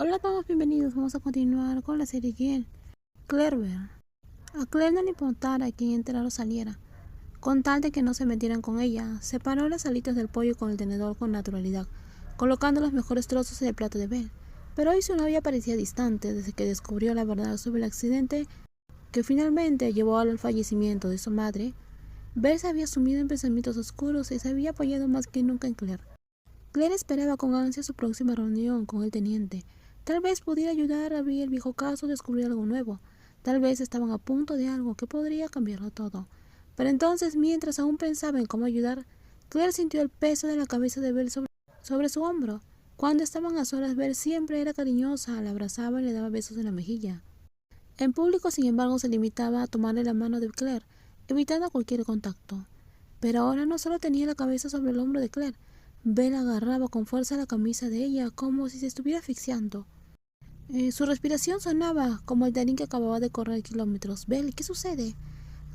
Hola a todos, bienvenidos. Vamos a continuar con la serie Claire Bell. A Claire no le importara quién entrara o saliera, con tal de que no se metieran con ella. Separó las alitas del pollo con el tenedor con naturalidad, colocando los mejores trozos en el plato de Bell. Pero hoy su novia parecía distante desde que descubrió la verdad sobre el accidente que finalmente llevó al fallecimiento de su madre. Bell se había sumido en pensamientos oscuros y se había apoyado más que nunca en Claire. Claire esperaba con ansia su próxima reunión con el teniente. Tal vez pudiera ayudar a abrir el viejo caso o descubrir algo nuevo. Tal vez estaban a punto de algo que podría cambiarlo todo. Pero entonces, mientras aún pensaba en cómo ayudar, Claire sintió el peso de la cabeza de Bell sobre su hombro. Cuando estaban a solas, Bell siempre era cariñosa, la abrazaba y le daba besos en la mejilla. En público, sin embargo, se limitaba a tomarle la mano de Claire, evitando cualquier contacto. Pero ahora no solo tenía la cabeza sobre el hombro de Claire, Bell agarraba con fuerza la camisa de ella como si se estuviera asfixiando. Su respiración sonaba como el de alguien que acababa de correr kilómetros. Bell, ¿qué sucede?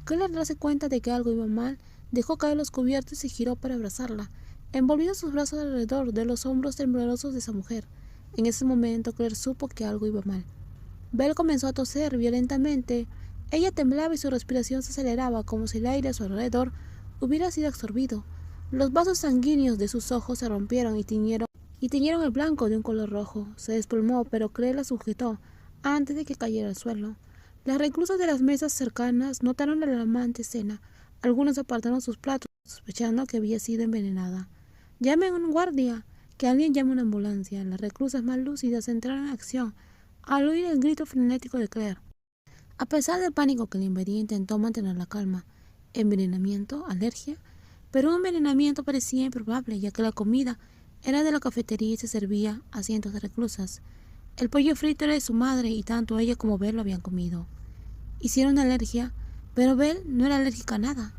Claire, al darse cuenta de que algo iba mal, dejó caer los cubiertos y giró para abrazarla, envolviendo sus brazos alrededor de los hombros temblorosos de esa mujer. En ese momento, Claire supo que algo iba mal. Bell comenzó a toser violentamente. Ella temblaba y su respiración se aceleraba como si el aire a su alrededor hubiera sido absorbido. Los vasos sanguíneos de sus ojos se rompieron y tiñeron el blanco de un color rojo. Se desplomó, pero Claire la sujetó antes de que cayera al suelo. Las reclusas de las mesas cercanas notaron la alarmante escena. Algunos apartaron sus platos, sospechando que había sido envenenada. «Llamen a un guardia, que alguien llame a una ambulancia». Las reclusas más lúcidas entraron en acción al oír el grito frenético de Claire. A pesar del pánico que le invadía, intentó mantener la calma. ¿Envenenamiento? ¿Alergia? Pero un envenenamiento parecía improbable, ya que la comida era de la cafetería y se servía a cientos de reclusas. El pollo frito era de su madre y tanto ella como Bell lo habían comido. Hicieron alergia, pero Bell no era alérgica a nada.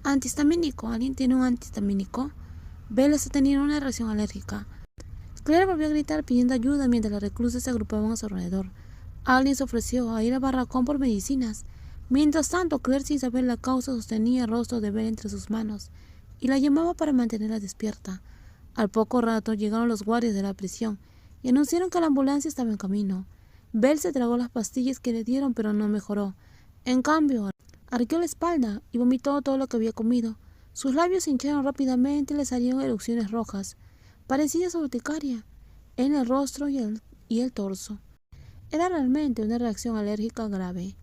¿Antihistamínico? ¿Alguien tiene un antihistamínico? Bell está teniendo una reacción alérgica. Claire volvió a gritar pidiendo ayuda mientras las reclusas se agrupaban a su alrededor. Alguien se ofreció a ir al barracón por medicinas. Mientras tanto, Claire, sin saber la causa, sostenía el rostro de Bell entre sus manos y la llamaba para mantenerla despierta. Al poco rato llegaron los guardias de la prisión y anunciaron que la ambulancia estaba en camino. Bell se tragó las pastillas que le dieron, pero no mejoró. En cambio, arqueó la espalda y vomitó todo lo que había comido. Sus labios se hincharon rápidamente y le salieron erupciones rojas. Parecía su urticaria en el rostro y el torso. Era realmente una reacción alérgica grave.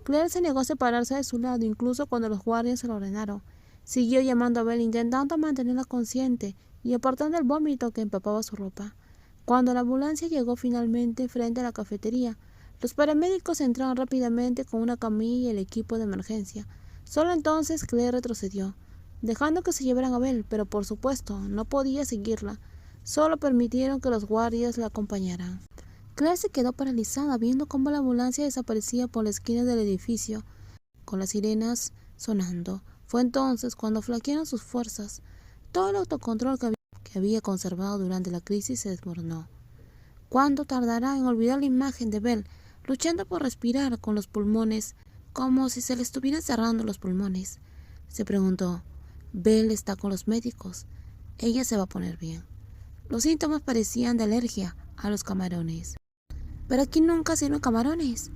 Claire se negó a separarse de su lado, incluso cuando los guardias se lo ordenaron. Siguió llamando a Bell, intentando mantenerla consciente y apartando el vómito que empapaba su ropa. Cuando la ambulancia llegó finalmente frente a la cafetería, los paramédicos entraron rápidamente con una camilla y el equipo de emergencia. Solo entonces Claire retrocedió, dejando que se llevaran a Bell, pero por supuesto no podía seguirla. Solo permitieron que los guardias la acompañaran. Claire se quedó paralizada viendo cómo la ambulancia desaparecía por la esquina del edificio, con las sirenas sonando. Fue entonces cuando flaquearon sus fuerzas. Todo el autocontrol que había conservado durante la crisis se desmoronó. ¿Cuánto tardará en olvidar la imagen de Bell luchando por respirar con los pulmones, como si se le estuvieran cerrando los pulmones? Se preguntó. Bell está con los médicos. Ella se va a poner bien. Los síntomas parecían de alergia a los camarones. Pero aquí nunca sirven camarones.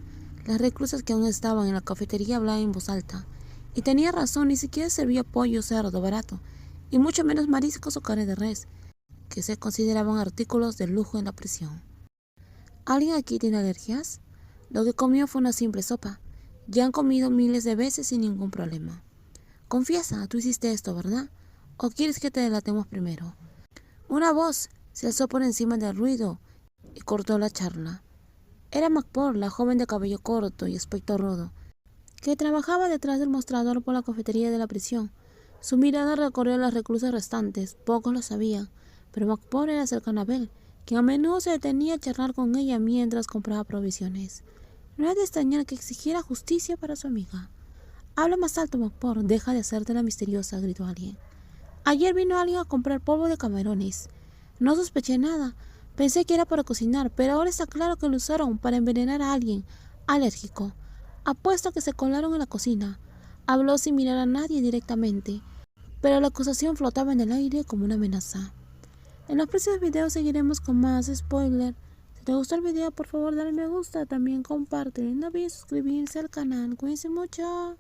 Las reclusas que aún estaban en la cafetería hablaban en voz alta. Y tenía razón, ni siquiera servía pollo cerdo barato, y mucho menos mariscos o carne de res, que se consideraban artículos de lujo en la prisión. ¿Alguien aquí tiene alergias? Lo que comió fue una simple sopa. Ya han comido miles de veces sin ningún problema. Confiesa, tú hiciste esto, ¿verdad? ¿O quieres que te delatemos primero? Una voz se alzó por encima del ruido y cortó la charla. Era McPaul, la joven de cabello corto y aspecto rudo, que trabajaba detrás del mostrador por la cafetería de la prisión. Su mirada recorrió a las reclusas restantes. Pocos lo sabían, pero McPaul era cercana a Bell, quien a menudo se detenía a charlar con ella mientras compraba provisiones. No era de extrañar que exigiera justicia para su amiga. «Habla más alto, McPaul, deja de hacerte la misteriosa», gritó alguien. «Ayer vino alguien a comprar polvo de camarones. No sospeché nada. Pensé que era para cocinar, pero ahora está claro que lo usaron para envenenar a alguien alérgico. Apuesto a que se colaron en la cocina». Habló sin mirar a nadie directamente, pero la acusación flotaba en el aire como una amenaza. En los próximos videos seguiremos con más spoilers Si te gustó el video, por favor dale me gusta, también comparte. No olvides suscribirse al canal. Cuídense mucho.